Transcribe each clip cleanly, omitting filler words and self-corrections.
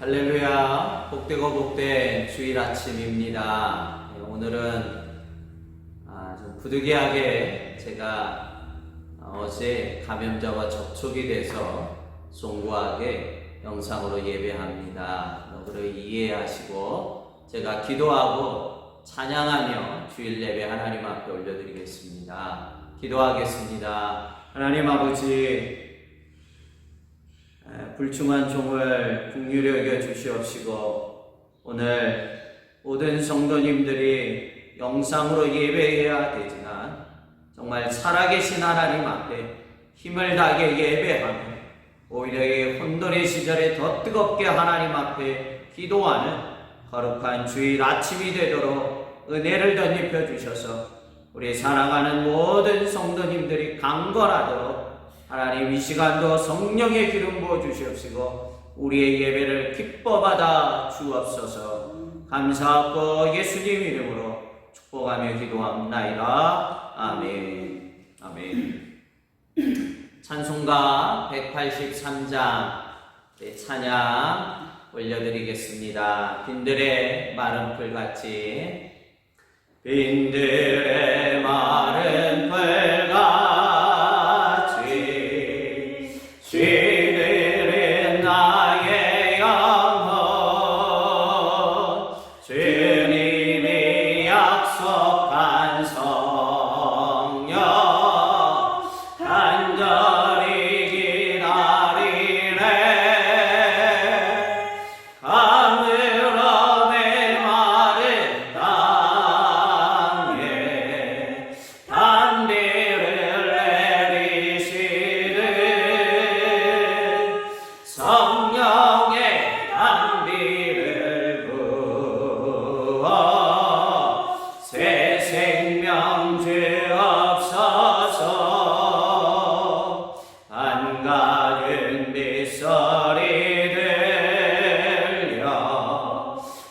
할렐루야, 복되고 복된 주일 아침입니다. 오늘은 좀 부득이하게 제가 어제 감염자와 접촉이 돼서 송구하게 영상으로 예배합니다. 너그러 이해하시고 제가 기도하고 찬양하며 주일 예배 하나님 앞에 올려드리겠습니다. 기도하겠습니다. 하나님 아버지, 불충한 종을 긍휼히 여겨 주시옵시고 오늘 모든 성도님들이 영상으로 예배해야 되지만 정말 살아계신 하나님 앞에 힘을 다하게 예배하며 오히려 이 혼돈의 시절에 더 뜨겁게 하나님 앞에 기도하는 거룩한 주일 아침이 되도록 은혜를 덧입혀 주셔서 우리 사랑하는 모든 성도님들이 강건하도록 하나님 이 시간도 성령의 기름 부어 주시옵시고 우리의 예배를 기뻐 받아 주옵소서. 감사하고 예수님 이름으로 축복하며 기도합나이다. 아멘. 아멘. 찬송가 183장 찬양 올려드리겠습니다. 빈들의 마른 풀같이 빈들의 마른 풀같이 주님은 나의 영혼 주님이 약속한 성령 간절히 기다리네 가물어 메마른 땅에 단비를 내리시네 성령의 단비를 부어 새 생명 주옵소서. 한가른 빗소리 들려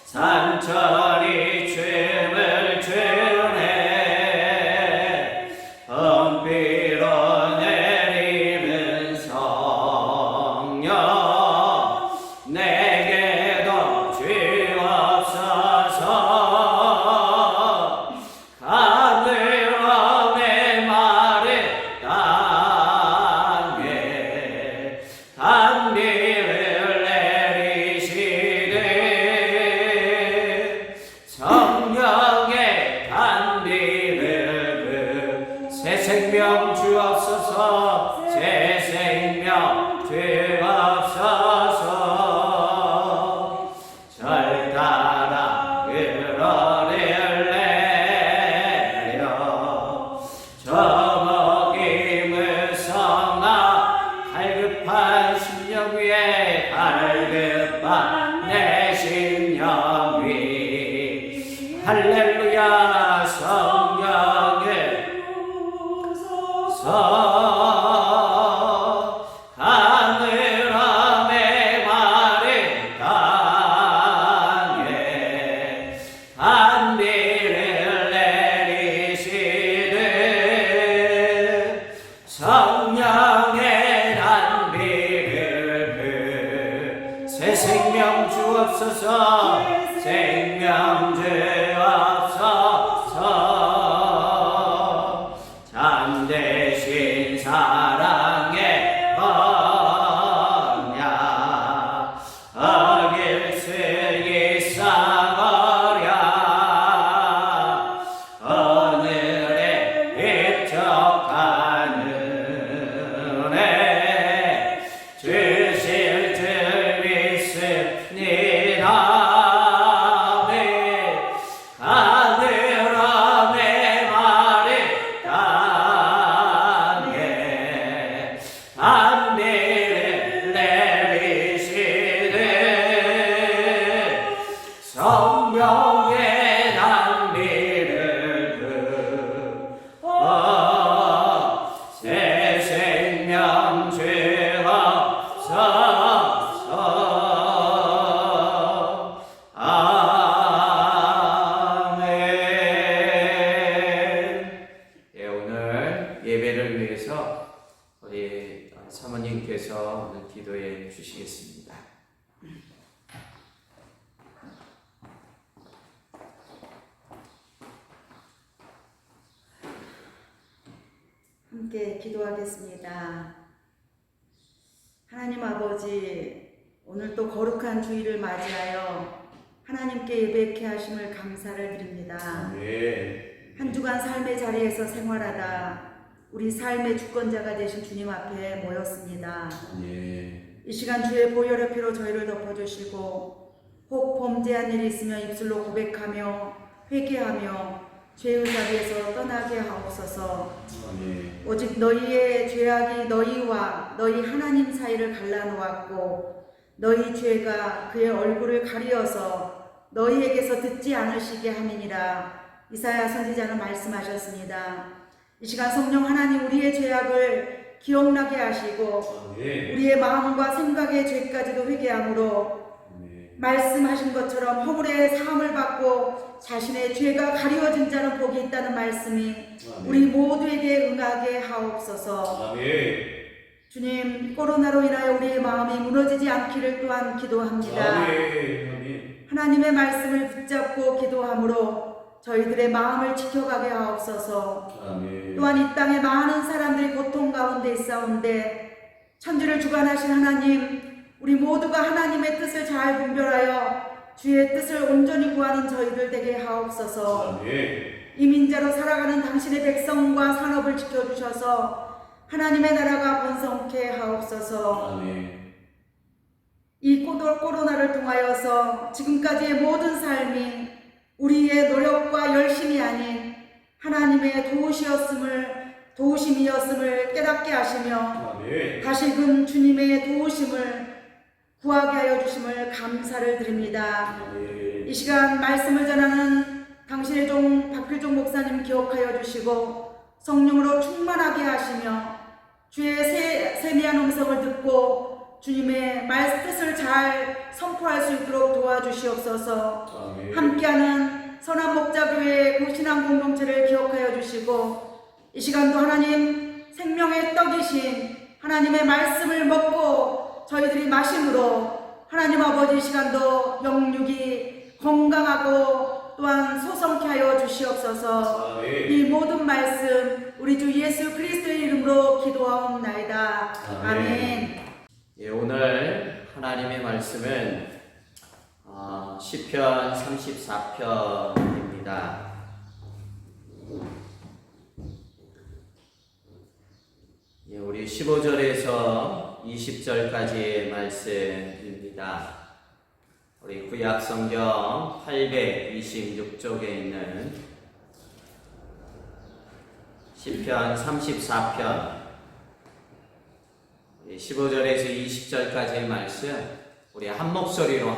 산천이 춤을 추네 험비로 내리는 성령 내게도 주옵소서. 가물어 메마른 땅에 단비를 내리시네 성령의 단비를 새 생명 주옵소서. 새 생명 주옵소서. 절 따라 흘러를 내려 저먹임을 성나 갈급한 심령 위에 갈급한 내 심령 위 할렐루야 성령의 가물어 메마른 땅에 단비를 내리시네 성령의 단비를 새 생명 주옵소서. 생명 주옵소서. 잠대신 사랑의 언약 어길 수 있사거랴 오늘의 입적한 은혜 주실 줄 믿습니다. 함께 기도하겠습니다. 하나님 아버지, 오늘 또 거룩한 주일을 맞이하여 하나님께 예배케 하심을 감사를 드립니다. 한 주간 삶의 자리에서 생활하다 우리 삶의 주권자가 되신 주님 앞에 모였습니다. 이 시간 주의 보혈의 피로 저희를 덮어주시고 혹 범죄한 일이 있으면 입술로 고백하며 회개하며 죄의 자리에서 떠나게 하옵소서. 오직 너희의 죄악이 너희와 너희 하나님 사이를 갈라놓았고 너희 죄가 그의 얼굴을 가리어서 너희에게서 듣지 않으시게 함이니라. 이사야 선지자는 말씀하셨습니다. 이 시간 성령 하나님, 우리의 죄악을 기억나게 하시고 우리의 마음과 생각의 죄까지도 회개함으로 말씀하신 것처럼 허물의 사함을 받고 자신의 죄가 가리워진 자는 복이 있다는 말씀이 우리 모두에게 응하게 하옵소서. 주님, 코로나로 인하여 우리의 마음이 무너지지 않기를 또한 기도합니다. 하나님의 말씀을 붙잡고 기도함으로 저희들의 마음을 지켜가게 하옵소서. 또한 이 땅에 많은 사람들이 고통 가운데 있사온데 천지를 주관하신 하나님, 우리 모두가 하나님의 뜻을 잘 분별하여 주의 뜻을 온전히 구하는 저희들 되게 하옵소서. 이민자로 살아가는 당신의 백성과 산업을 지켜주셔서 하나님의 나라가 번성케 하옵소서. 이 코로나를 통하여서 지금까지의 모든 삶이 우리의 노력과 열심이 아닌 하나님의 도우심이었음을 깨닫게 하시며 다시금 주님의 도우심을 구하게 하여 주심을 감사를 드립니다. 이 시간 말씀을 전하는 당신의 종 박필종 목사님 기억하여 주시고 성령으로 충만하게 하시며 주의 세미한 음성을 듣고 주님의 뜻을 잘 선포할 수 있도록 도와주시옵소서. 함께하는 선한 목자교회 고신앙 공동체를 기억하여 주시고 이 시간도 하나님 생명의 떡이신 하나님의 말씀을 먹고 저희들이 마심으로 하나님 아버지 이 시간도 영육이 건강하고 또한 소성케 하여 주시옵소서. 이 모든 말씀 우리 주 예수 그리스도의 이름으로 기도하옵나이다. 아멘. 예, 오늘 하나님의 말씀은 시편 34편입니다. 예, 우리 15절에서 20절까지의 말씀입니다. 우리 구약 성경 826쪽에 있는 시편 34편 15절에서 20절까지의 말씀 우리 한 목소리로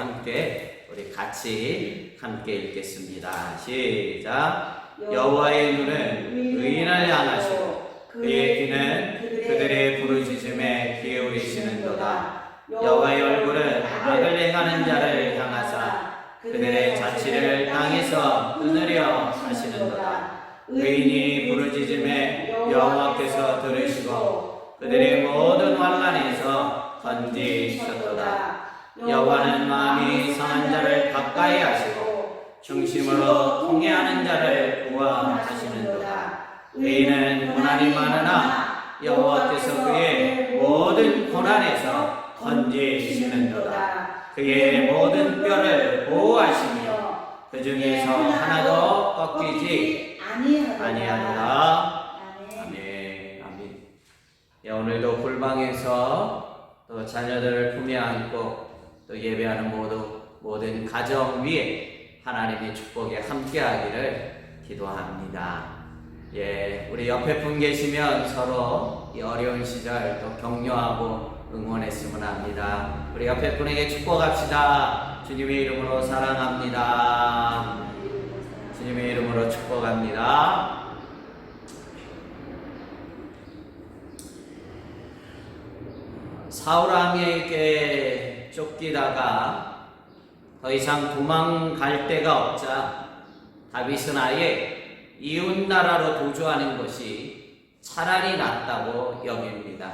우리 같이 함께 읽겠습니다. 시작. 여호와의 눈은 의인을 향하시고 그의 귀는 그들의 부르짖음에 기울이시는도다. 여호와의 얼굴은 악을 행하는 자를 향하사 그들의 자취를 땅에서 끊으려 하시는도다. 의인이 부르짖음에 여호와께서 들으시고 그들의 모든 환난에서 건지셨도다. 여호와는 마음이 상한 자를 가까이 하시고 중심으로 통회하는 자를 구원하시는도다. 의인은 고난이 많으나 여호와께서 그의 모든 고난에서 건지시는도다. 그의 모든 뼈를 보호하시며 그 중에서 하나도 꺾이지 아니하노라. 아멘. 아멘. 예, 오늘도 골방에서 또 자녀들을 품에 안고 또 예배하는 모든 가정 위에 하나님의 축복에 함께하기를 기도합니다. 예, 우리 옆에 분 계시면 서로 이 어려운 시절 또 격려하고 응원했으면 합니다. 우리 옆에 분에게 축복합시다. 주님의 이름으로 사랑합니다. 주님의 이름으로 축복합니다. 사울 왕에게 쫓기다가 더 이상 도망갈 데가 없자 다윗은 아예 이웃 나라로 도주하는 것이 차라리 낫다고 여깁니다.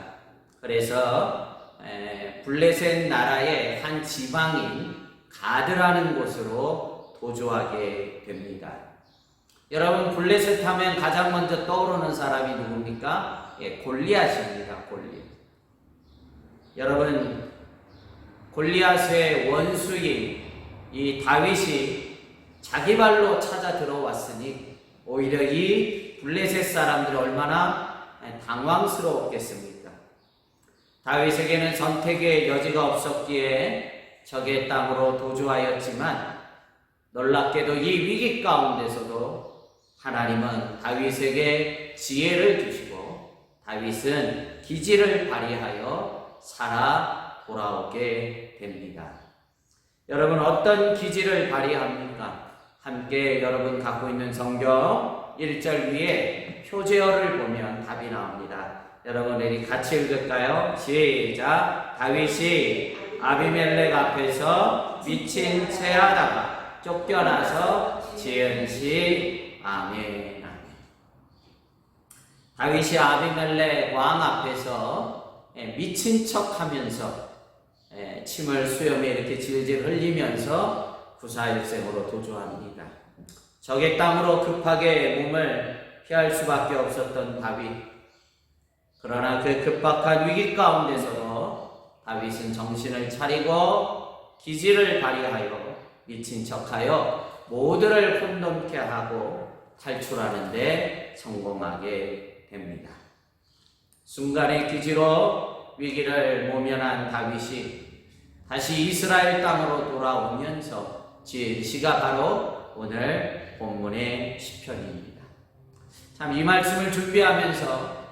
그래서 블레셋 나라의 한 지방인 가드라는 곳으로 도주하게 됩니다. 여러분, 블레셋 하면 가장 먼저 떠오르는 사람이 누굽니까? 골리앗입니다. 골리앗. 여러분, 골리앗의 원수인 이 다윗이 자기 발로 찾아 들어왔으니 오히려 이 블레셋 사람들이 얼마나 당황스러웠겠습니까? 다윗에게는 선택의 여지가 없었기에 적의 땅으로 도주하였지만 놀랍게도 이 위기 가운데서도 하나님은 다윗에게 지혜를 주시고 다윗은 기지를 발휘하여 살아 돌아오게 됩니다. 여러분, 어떤 기지를 발휘합니까? 함께 여러분 갖고 있는 성경 1절 위에 표제어를 보면 답이 나옵니다. 여러분, 우리 같이 읽을까요? 시작! 다윗이 아비멜렉 앞에서 미친 채 하다가 쫓겨나서 지은 시. 아멘. 아멘. 다윗이 아비멜렉 왕 앞에서 미친 척 하면서 침을 수염에 이렇게 질질 흘리면서 구사일생으로 도주합니다. 적의 땅으로 급하게 몸을 피할 수밖에 없었던 다윗. 그러나 그 급박한 위기 가운데서도 다윗은 정신을 차리고 기지를 발휘하여 미친 척하여 모두를 혼돈케 하고 탈출하는 데 성공하게 됩니다. 순간의 기지로 위기를 모면한 다윗이 다시 이스라엘 땅으로 돌아오면서 지은 시가 바로 오늘 본문의 시편입니다. 참, 이 말씀을 준비하면서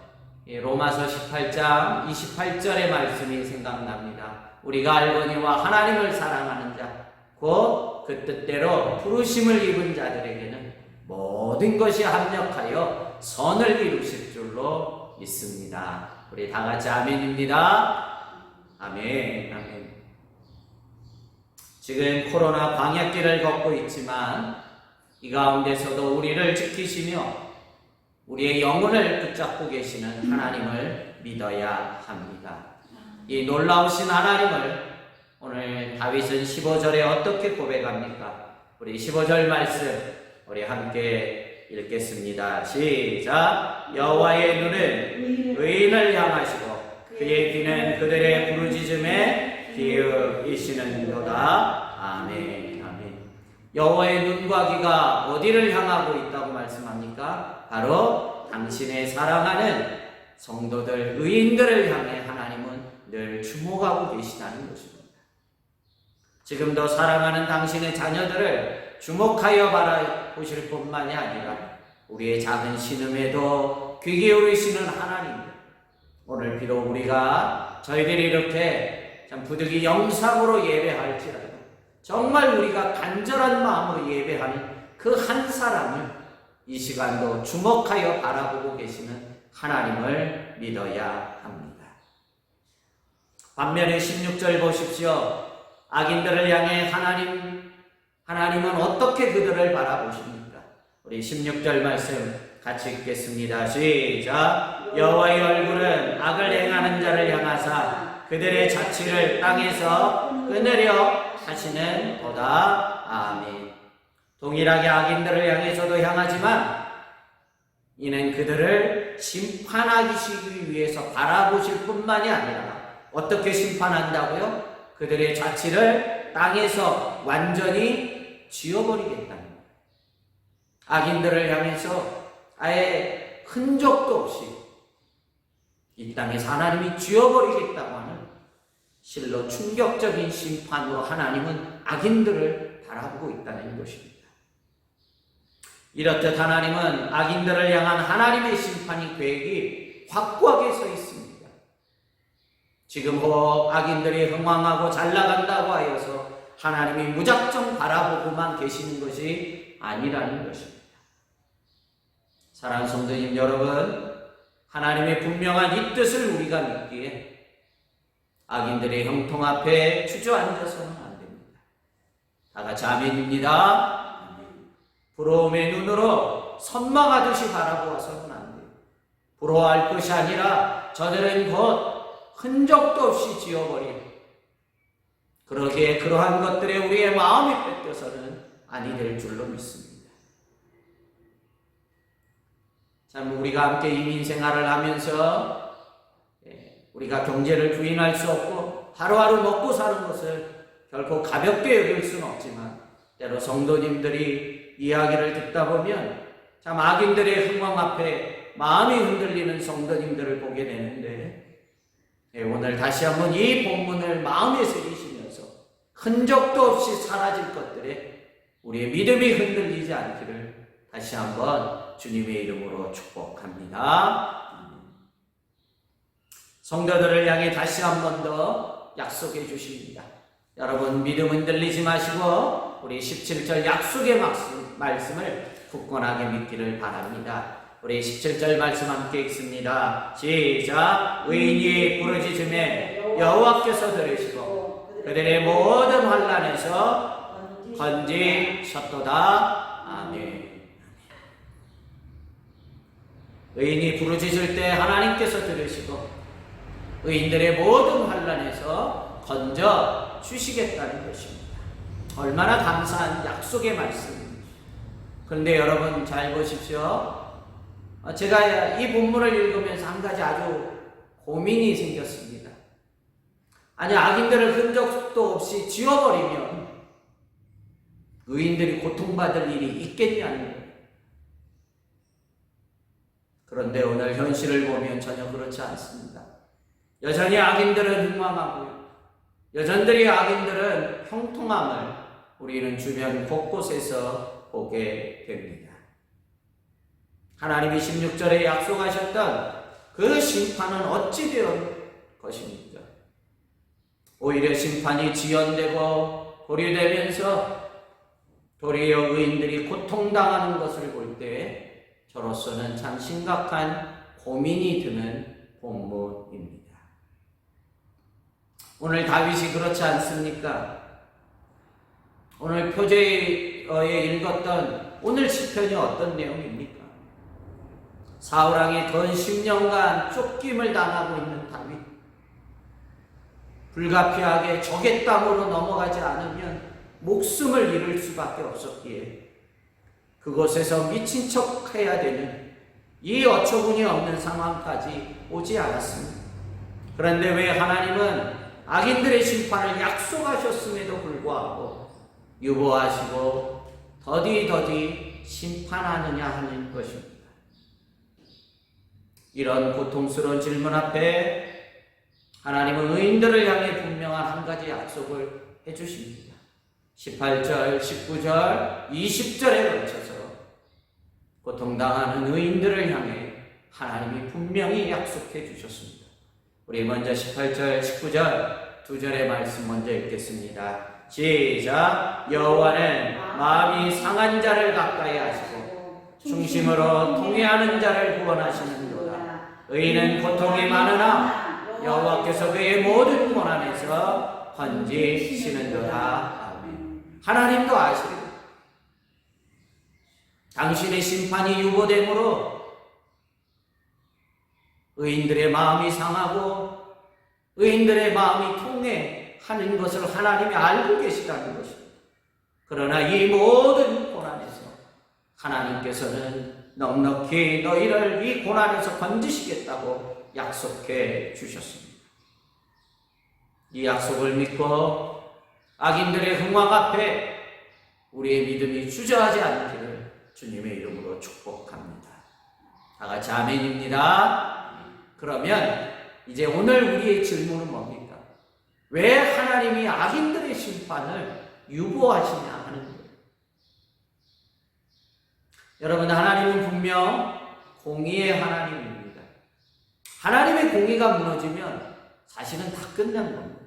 로마서 18장 28절의 말씀이 생각납니다. 우리가 알거니와 하나님을 사랑하는 자, 곧 그 뜻대로 부르심을 입은 자들에게는 모든 것이 합력하여 선을 이루실 줄로 믿습니다. 우리 다 같이 아멘입니다. 아멘, 아멘. 지금 코로나 방역기를 걷고 있지만 이 가운데서도 우리를 지키시며 우리의 영혼을 붙잡고 계시는 하나님을 믿어야 합니다. 이 놀라우신 하나님을 오늘 다윗은 15절에 어떻게 고백합니까? 우리 15절 말씀 우리 함께 읽겠습니다. 시작! 여호와의 눈은 의인을 향하시고 그의 귀는 그들의 부르짖음에 기울이시는도다. 아멘. 아멘. 여호와의 눈과 귀가 어디를 향하고 있다고 말씀합니까? 바로 당신의 사랑하는 성도들, 의인들을 향해 하나님은 늘 주목하고 계시다는 것입니다. 지금도 사랑하는 당신의 자녀들을 주목하여 바라보실 뿐만이 아니라 우리의 작은 신음에도 귀 기울이시는 하나님, 오늘 비록 우리가 저희들이 이렇게 참 부득이 영상으로 예배할지라도 정말 우리가 간절한 마음으로 예배하는 그 한 사람을 이 시간도 주목하여 바라보고 계시는 하나님을 믿어야 합니다. 반면에 16절 보십시오. 악인들을 향해 하나님은 어떻게 그들을 바라보십니까? 우리 16절 말씀 같이 읽겠습니다. 시작! 여호와의 얼굴은 악을 행하는 자를 향하사 그들의 자취를 땅에서 끊으려 하시는 도다. 아멘. 동일하게 악인들을 향해서도 향하지만 이는 그들을 심판하시기 위해서 바라보실 뿐만이 아니라 어떻게 심판한다고요? 그들의 자취를 땅에서 완전히 지워버리겠다는 거예요. 악인들을 향해서 아예 흔적도 없이 이 땅에서 하나님이 지워버리겠다고 하는 실로 충격적인 심판으로 하나님은 악인들을 바라보고 있다는 것입니다. 이렇듯 하나님은 악인들을 향한 하나님의 심판이 계획이 확고하게 서 있습니다. 지금 악인들이 흥왕하고 잘나간다고 하여서 하나님이 무작정 바라보고만 계시는 것이 아니라는 것입니다. 사랑하는 성도님 여러분, 하나님의 분명한 이 뜻을 우리가 믿기에 악인들의 형통 앞에 주저앉아서는 안 됩니다. 다 같이 아멘입니다. 부러움의 눈으로 선망하듯이 바라보아서는 안 돼요. 부러워할 것이 아니라 저들은 곧 흔적도 없이 지워버린, 그러기에 그러한 것들에 우리의 마음이 뺏겨서는 아니 될 줄로 믿습니다. 참 우리가 함께 이민 생활을 하면서 우리가 경제를 부인할 수 없고 하루하루 먹고 사는 것을 결코 가볍게 여길 수는 없지만 때로 성도님들이 이야기를 듣다 보면 참 악인들의 흥황 앞에 마음이 흔들리는 성도님들을 보게 되는데 오늘 다시 한번 이 본문을 마음에 새기시면서 흔적도 없이 사라질 것들에 우리의 믿음이 흔들리지 않기를 다시 한번 주님의 이름으로 축복합니다. 성도들을 향해 다시 한번 더 약속해 주십니다. 여러분 믿음 흔들리지 마시고 우리 17절 약속의 말씀을 굳건하게 믿기를 바랍니다. 우리 17절 말씀 함께 읽습니다. 시작. 의인이 부르짖음에 여호와께서 들으시고 그들의 모든 환난에서 건지셨도다. 아멘. 의인이 부르짖을 때 하나님께서 들으시고 의인들의 모든 환난에서 건져 주시겠다는 것입니다. 얼마나 감사한 약속의 말씀입니다. 그런데 여러분 잘 보십시오. 제가 이 본문을 읽으면서 한 가지 아주 고민이 생겼습니다. 아니 악인들을 흔적도 없이 지워버리면 의인들이 고통받을 일이 있겠냐는 거예요. 그런데 오늘 현실을 보면 전혀 그렇지 않습니다. 여전히 악인들은 흥망하고요. 여전히 악인들은 형통함을 우리는 주변 곳곳에서 보게 됩니다. 하나님이 16절에 약속하셨던 그 심판은 어찌 된 것입니까? 오히려 심판이 지연되고 보류되면서 도리어 의인들이 고통당하는 것을 볼 때 저로서는 참 심각한 고민이 드는 본문입니다. 오늘 다윗이 그렇지 않습니까? 오늘 표제에 읽었던 오늘 시편이 어떤 내용입니까? 사울왕의 건 10년간 쫓김을 당하고 있는 다윗. 불가피하게 적의 땅으로 넘어가지 않으면 목숨을 잃을 수밖에 없었기에 그곳에서 미친 척 해야 되는 이 어처구니 없는 상황까지 오지 않았습니다. 그런데 왜 하나님은 악인들의 심판을 약속하셨음에도 불구하고 유보하시고 더디 심판하느냐 하는 것입니다. 이런 고통스러운 질문 앞에 하나님은 의인들을 향해 분명한 한 가지 약속을 해주십니다. 18절, 19절, 20절에 걸쳐서 고통당하는 의인들을 향해 하나님이 분명히 약속해 주셨습니다. 우리 먼저 18절, 19절 두 절의 말씀 먼저 읽겠습니다. 시작. 여호와는 마음이 상한 자를 가까이 하시고 중심으로 통회하는 자를 구원하시는도다. 의인은 고통이 많으나 여호와께서 그의 모든 고난에서 건지시는도다. 아멘. 하나님도 아시고 당신의 심판이 유보됨으로 의인들의 마음이 상하고 의인들의 마음이 통회하는 것을 하나님이 알고 계시다는 것입니다. 그러나 이 모든 고난에서 하나님께서는 넉넉히 너희를 이 고난에서 건지시겠다고 약속해 주셨습니다. 이 약속을 믿고 악인들의 흥황 앞에 우리의 믿음이 주저하지 않기를 주님의 이름으로 축복합니다. 다 같이 아멘입니다. 그러면 이제 오늘 우리의 질문은 뭡니까? 왜 하나님이 악인들의 심판을 유보하시냐 하는 거예요. 여러분, 하나님은 분명 공의의 하나님입니다. 하나님의 공의가 무너지면 사실은 다 끝난 겁니다.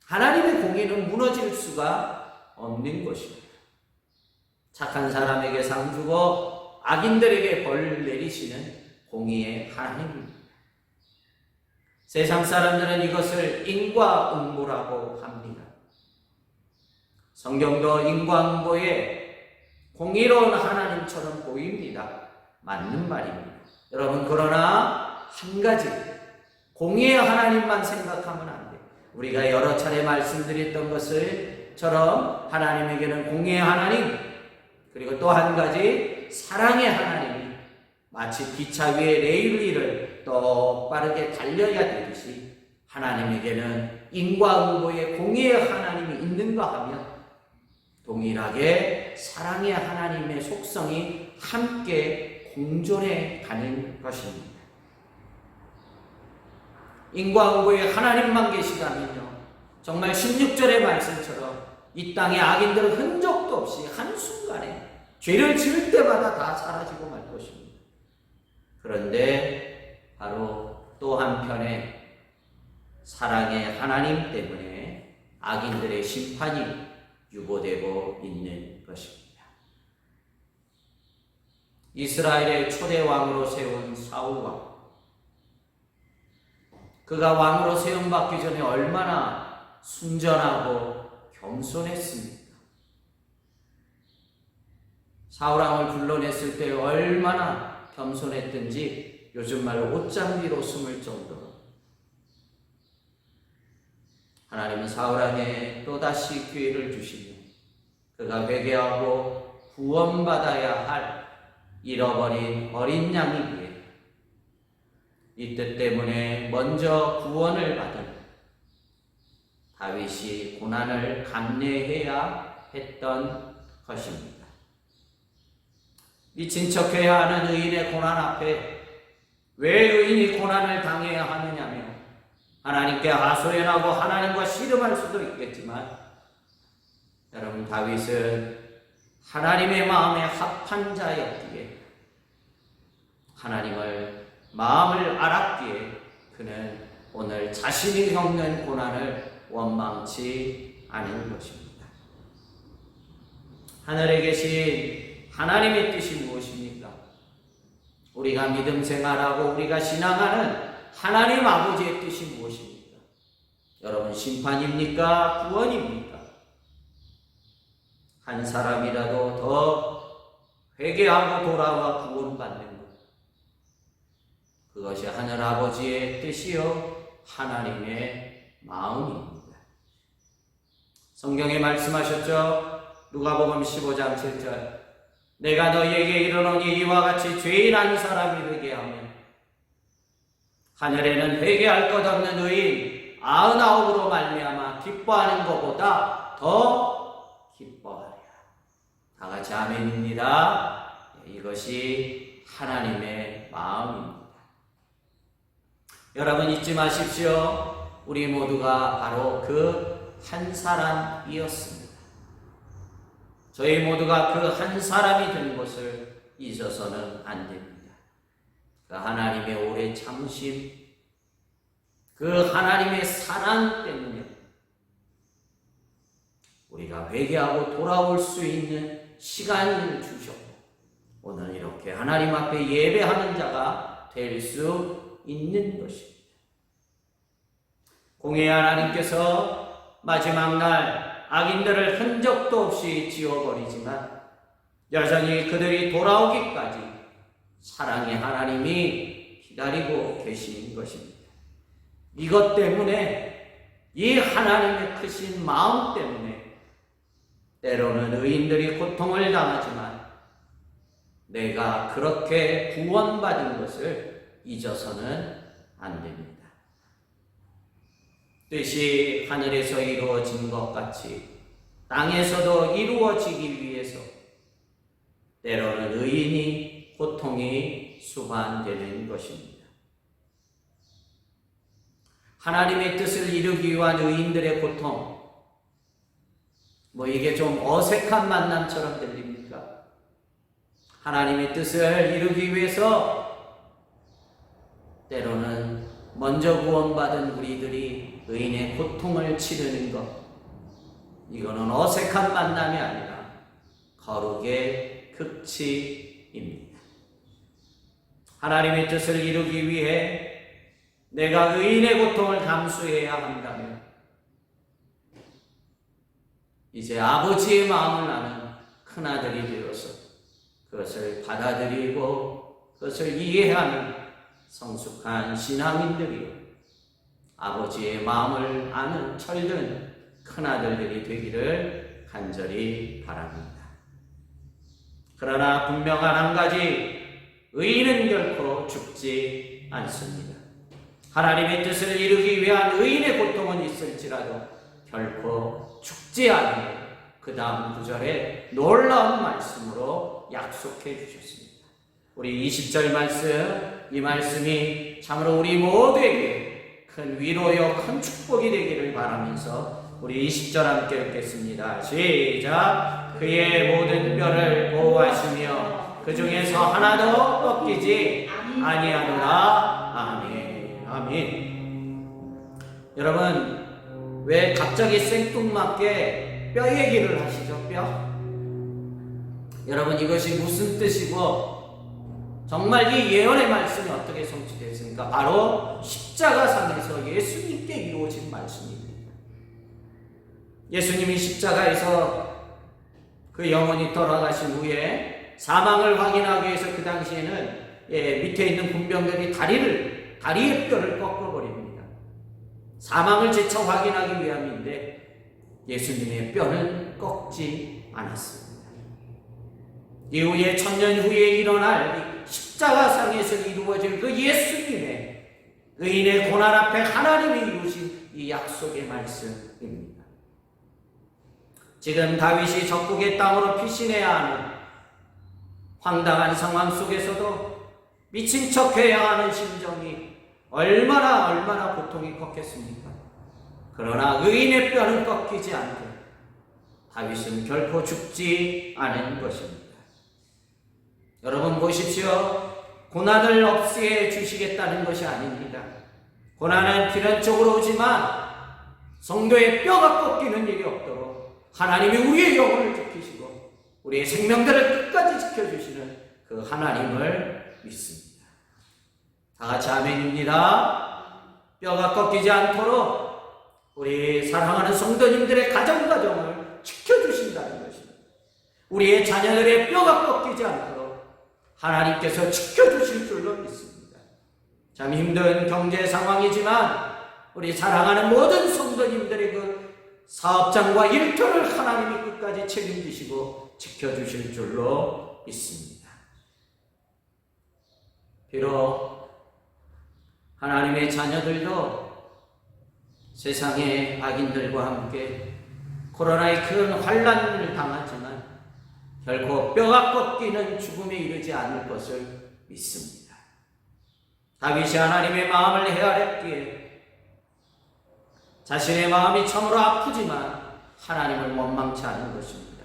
하나님의 공의는 무너질 수가 없는 것입니다. 착한 사람에게 상 주고 악인들에게 벌을 내리시는 공의의 하나님입니다. 세상 사람들은 이것을 인과응보라고 합니다. 성경도 인과응보에 공의로운 하나님처럼 보입니다. 맞는 말입니다. 여러분, 그러나 한 가지, 공의의 하나님만 생각하면 안 돼요. 우리가 여러 차례 말씀드렸던 것을처럼 하나님에게는 공의의 하나님, 그리고 또 한 가지 사랑의 하나님이 마치 기차 위에 레일리를 똑바르게 달려야 되듯이 하나님에게는 인과응보의 공의의 하나님이 있는가 하면 동일하게 사랑의 하나님의 속성이 함께 공존해 가는 것입니다. 인과응보의 하나님만 계시다면요, 정말 16절의 말씀처럼 이 땅에 악인들은 흔적도 없이 한순간에 죄를 지을 때마다 다 사라지고 말 것입니다. 그런데 바로 또 한편에 사랑의 하나님 때문에 악인들의 심판이 유보되고 있는 것입니다. 이스라엘의 초대 왕으로 세운 사울 왕, 그가 왕으로 세움받기 전에 얼마나 순전하고 겸손했습니까? 사울 왕을 불러냈을 때 얼마나 겸손했든지 요즘 말로 옷장비로 숨을 정도로 하나님은 사울 왕에게 또다시 기회를 주시며 그가 회개하고 구원받아야 할 잃어버린 어린 양이기에 이 뜻 때문에 먼저 구원을 받은 다윗이 고난을 감내해야 했던 것입니다. 미친 척해야 하는 의인의 고난 앞에 왜 의인이 고난을 당해야 하느냐며 하나님께 하소연하고 하나님과 씨름할 수도 있겠지만, 여러분, 다윗은 하나님의 마음에 합한 자였기에, 하나님을 마음을 알았기에 그는 오늘 자신이 겪는 고난을 원망치 않은 것입니다. 하늘에 계신 하나님의 뜻이 무엇입니까? 우리가 믿음 생활하고 우리가 신앙하는 하나님 아버지의 뜻이 무엇입니까? 여러분, 심판입니까? 구원입니까? 한 사람이라도 더 회개하고 돌아와 구원받는 것, 그것이 하늘 아버지의 뜻이요 하나님의 마음입니다. 성경에 말씀하셨죠? 누가복음 15장 7절, 내가 너희에게 이르노니 이와 같이 죄인 한 사람이 회개하면 하늘에는 회개할 것 없는 의인 99으로 말미암아 기뻐하는 것보다 더 기뻐하리라. 다 같이 아멘입니다. 이것이 하나님의 마음입니다. 여러분, 잊지 마십시오. 우리 모두가 바로 그 한 사람이었습니다. 저희 모두가 그 한 사람이 된 것을 잊어서는 안 됩니다. 그 하나님의 오래 참으심, 그 하나님의 사랑 때문에 우리가 회개하고 돌아올 수 있는 시간을 주셨고, 오늘 이렇게 하나님 앞에 예배하는 자가 될 수 있는 것입니다. 공의의 하나님께서 마지막 날 악인들을 흔적도 없이 지워버리지만 여전히 그들이 돌아오기까지 사랑의 하나님이 기다리고 계신 것입니다. 이것 때문에, 이 하나님의 크신 마음 때문에 때로는 의인들이 고통을 당하지만 내가 그렇게 구원받은 것을 잊어서는 안 됩니다. 뜻이 하늘에서 이루어진 것 같이 땅에서도 이루어지기 위해서 때로는 의인이 고통이 수반되는 것입니다. 하나님의 뜻을 이루기 위한 의인들의 고통, 이게 좀 어색한 만남처럼 들립니까? 하나님의 뜻을 이루기 위해서 때로는 먼저 구원받은 우리들이 의인의 고통을 치르는 것, 이거는 어색한 만남이 아니라 거룩의 극치입니다. 하나님의 뜻을 이루기 위해 내가 의인의 고통을 감수해야 한다면 이제 아버지의 마음을 아는 큰아들이 되어서 그것을 받아들이고 그것을 이해하는 성숙한 신앙인들이요, 아버지의 마음을 아는 철든 큰아들들이 되기를 간절히 바랍니다. 그러나 분명한 한 가지, 의인은 결코 죽지 않습니다. 하나님의 뜻을 이루기 위한 의인의 고통은 있을지라도 결코 죽지 않는 그 다음 구절에 놀라운 말씀으로 약속해 주셨습니다. 우리 20절 말씀, 이 말씀이 참으로 우리 모두에게 큰 위로요 큰 축복이 되기를 바라면서 우리 20절 함께 읽겠습니다. 시작. 그의 모든 뼈를 보호하시며 그 중에서 하나도 꺾이지 아니하노라. 아멘. 아멘. 여러분, 왜 갑자기 생뚱맞게 뼈 얘기를 하시죠? 뼈? 여러분, 이것이 무슨 뜻이고 정말 이 예언의 말씀이 어떻게 성취됐습니까? 바로 십자가상에서 예수님께 이루어진 말씀입니다. 예수님이 십자가에서 그 영혼이 돌아가신 후에 사망을 확인하기 위해서 그 당시에는 밑에 있는 군병들이 다리의 뼈를 꺾어버립니다. 사망을 재차 확인하기 위함인데 예수님의 뼈는 꺾지 않았습니다. 이후에 천년 후에 일어날 십자가상에서 이루어질 그 예수님의 의인의 고난 앞에 하나님이 이루신 이 약속의 말씀입니다. 지금 다윗이 적국의 땅으로 피신해야 하는 황당한 상황 속에서도 미친 척해야 하는 심정이 얼마나 고통이 컸겠습니까? 그러나 의인의 뼈는 꺾이지 않고 다윗은 결코 죽지 않은 것입니다. 여러분 보십시오. 고난을 없애 주시겠다는 것이 아닙니다. 고난은 필연적으로 오지만 성도의 뼈가 꺾이는 일이 없도록 하나님이 우리의 영혼을 지키시고 우리의 생명들을 끝까지 지켜주시는 그 하나님을 믿습니다. 다 같이 아멘입니다. 뼈가 꺾이지 않도록 우리 사랑하는 성도님들의 가정을 지켜주신다는 것입니다. 우리의 자녀들의 뼈가 꺾이지 않도록 하나님께서 지켜주실 줄로 믿습니다. 참 힘든 경제 상황이지만 우리 사랑하는 모든 성도님들의 그 사업장과 일터를 하나님이 끝까지 책임지시고 지켜주실 줄로 믿습니다. 비록 하나님의 자녀들도 세상의 악인들과 함께 코로나의 큰 환난을 당하지만 결코 뼈가 꺾이는 죽음에 이르지 않을 것을 믿습니다. 다윗이 하나님의 마음을 헤아렸기에 자신의 마음이 참으로 아프지만 하나님을 원망치 않은 것입니다.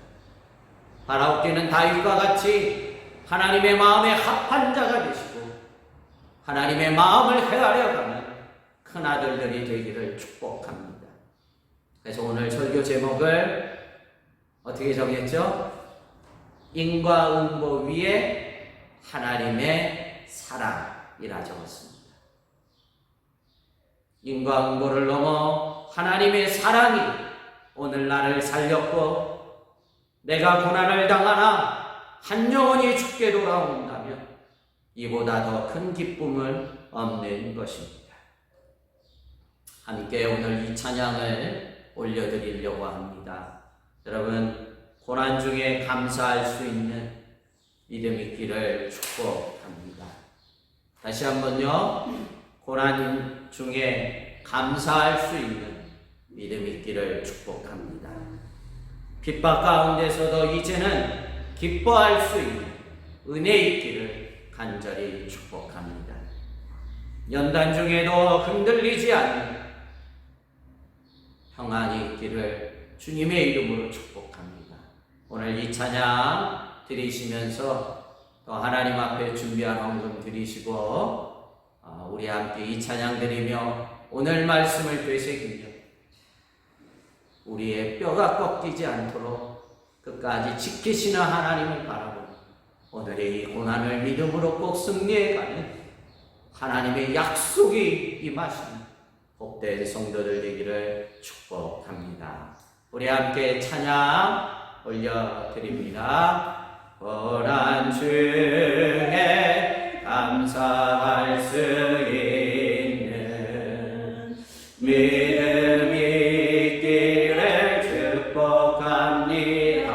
바라옵기는 다윗과 같이 하나님의 마음에 합한 자가 되시고 하나님의 마음을 헤아려가는 큰 아들들이 되기를 축복합니다. 그래서 오늘 설교 제목을 어떻게 정했죠? 인과응보 위에 하나님의 사랑이라 적었습니다. 인과응보를 넘어 하나님의 사랑이 오늘 나를 살렸고 내가 고난을 당하나 한 영혼이 죽게 돌아온다면 이보다 더 큰 기쁨은 없는 것입니다. 함께 오늘 이 찬양을 올려드리려고 합니다. 여러분, 고난 중에 감사할 수 있는 믿음 있기를 축복합니다. 다시 한번요. 고난 중에 감사할 수 있는 믿음 있기를 축복합니다. 핍박 가운데서도 이제는 기뻐할 수 있는 은혜 있기를 간절히 축복합니다. 연단 중에도 흔들리지 않는 평안이 있기를 주님의 이름으로 축복합니다. 오늘 이 찬양 드리시면서 또 하나님 앞에 준비한 헌금 드리시고 우리 함께 이 찬양 드리며 오늘 말씀을 되새기며 우리의 뼈가 꺾이지 않도록 끝까지 지키시는 하나님을 바라보며 오늘의 이 고난을 믿음으로 꼭 승리해가는 하나님의 약속이 임하시는 복된 성도들 되기를 축복합니다. 우리 함께 찬양 올려드립니다. 고난 중에 감사할 수 있는 믿음 있기를 축복합니다.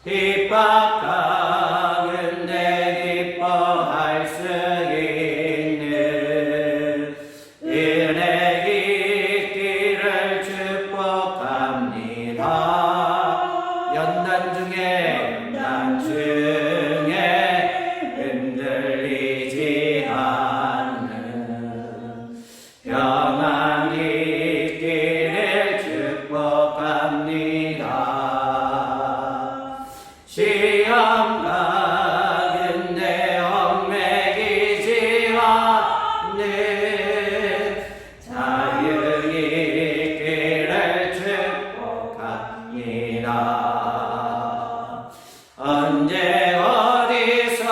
핍박 가운데 축복합니다. 언제 어디서나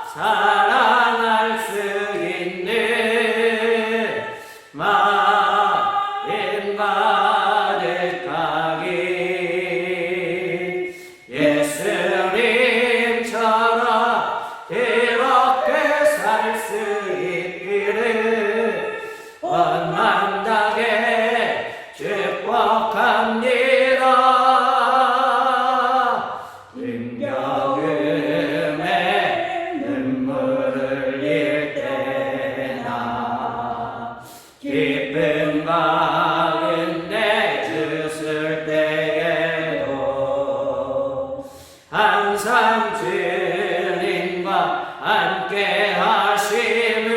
사랑할 수 있는 마음 가득하게 예수님처럼 이렇게 살 수 있기를 원망하게 축복합니다. 은경음에 눈물을 흘릴 때나 기쁜 가운데 주술 때에도 항상 주님과 함께 하심으로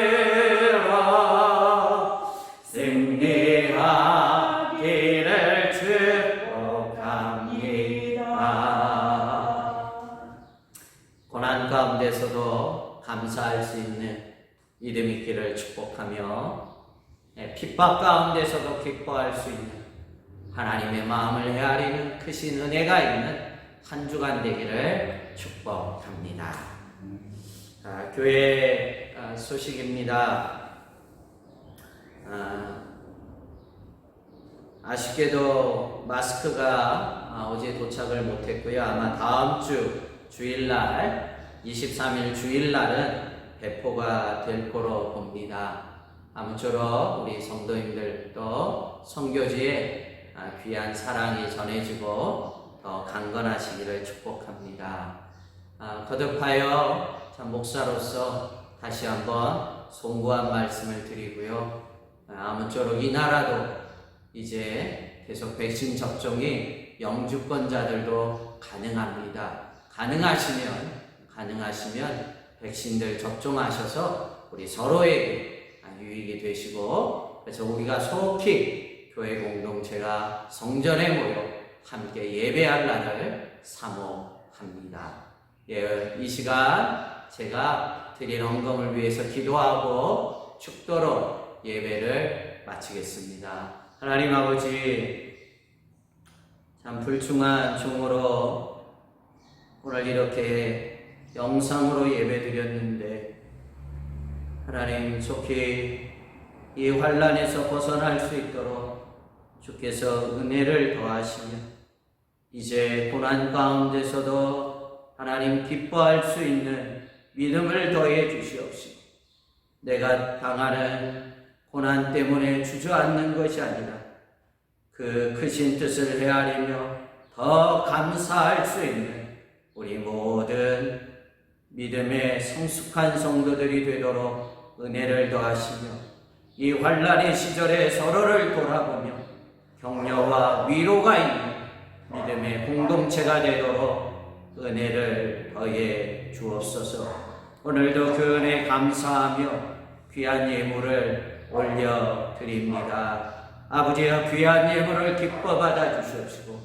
승리하기를 축복합니다. 고난 가운데서도 감사할 수 있는 믿음 있기를 축복하며 핍박 가운데서도 기뻐할 수 있는 하나님의 마음을 헤아리는 크신 은혜가 있는 한 주간 되기를 축복합니다. 교회 소식입니다. 아쉽게도 마스크가 어제 도착을 못했고요. 아마 다음 주 주일날 23일 주일날은 배포가 될 거로 봅니다. 아무쪼록 우리 성도님들도 선교지에 귀한 사랑이 전해지고 더 강건하시기를 축복합니다. 거듭하여 참 목사로서 다시 한번 송구한 말씀을 드리고요. 아무쪼록 이 나라도 이제 계속 백신 접종이 영주권자들도 가능합니다. 가능하시면 백신들 접종하셔서 우리 서로에게 유익이 되시고, 그래서 우리가 속히 교회 공동체가 성전에 모여 함께 예배할 날을 사모합니다. 이 시간 제가 드린 헌금을 위해서 기도하고 축도로 예배를 마치겠습니다. 하나님 아버지, 참 불충한 종으로 오늘 이렇게 영상으로 예배드렸는데 하나님 속히 이 환난에서 벗어날 수 있도록 주께서 은혜를 더하시며 이제 고난 가운데서도 하나님 기뻐할 수 있는 믿음을 더해 주시옵시고 내가 당하는 고난 때문에 주저앉는 것이 아니라 그 크신 뜻을 헤아리며 더 감사할 수 있는 우리 모든 믿음의 성숙한 성도들이 되도록 은혜를 더하시며 이 환난의 시절에 서로를 돌아보며 격려와 위로가 있는 믿음의 공동체가 되도록 은혜를 더해 주옵소서. 오늘도 그 은혜 감사하며 귀한 예물을 올려드립니다. 아버지여, 귀한 예물을 기뻐 받아 주시옵시고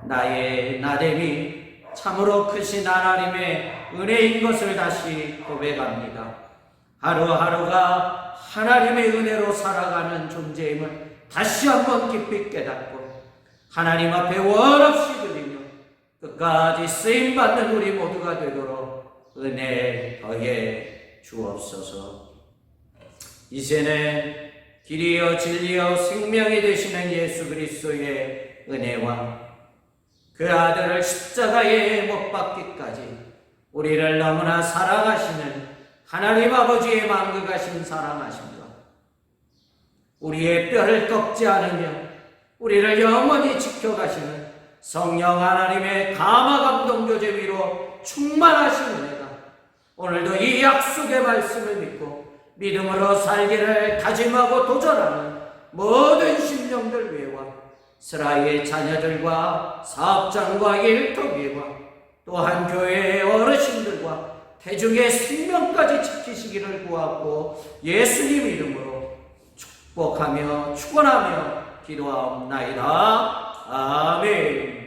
나의 나됨이 참으로 크신 하나님의 은혜인 것을 다시 고백합니다. 하루하루가 하나님의 은혜로 살아가는 존재임을 다시 한번 깊이 깨닫고 하나님 앞에 원없이 드리며 끝까지 쓰임받는 우리 모두가 되도록 은혜 더해 주옵소서. 이제는 길이요 진리요 생명이 되시는 예수 그리스도의 은혜와 그 아들을 십자가에 못 박기까지 우리를 너무나 사랑하시는 하나님 아버지의 만극하신 사랑하심과 우리의 뼈를 꺾지 않으며 우리를 영원히 지켜가시는 성령 하나님의 감화 감동 교제 위로 충만하신 은혜가 오늘도 이 약속의 말씀을 믿고 믿음으로 살기를 다짐하고 도전하는 모든 심령들 위에와 스라의 자녀들과 사업장과 일터위와 또한 교회의 어르신들과 대중의 생명까지 지키시기를 구하고 예수님 이름으로 축복하며 축원하며 기도하옵나이다. 아멘.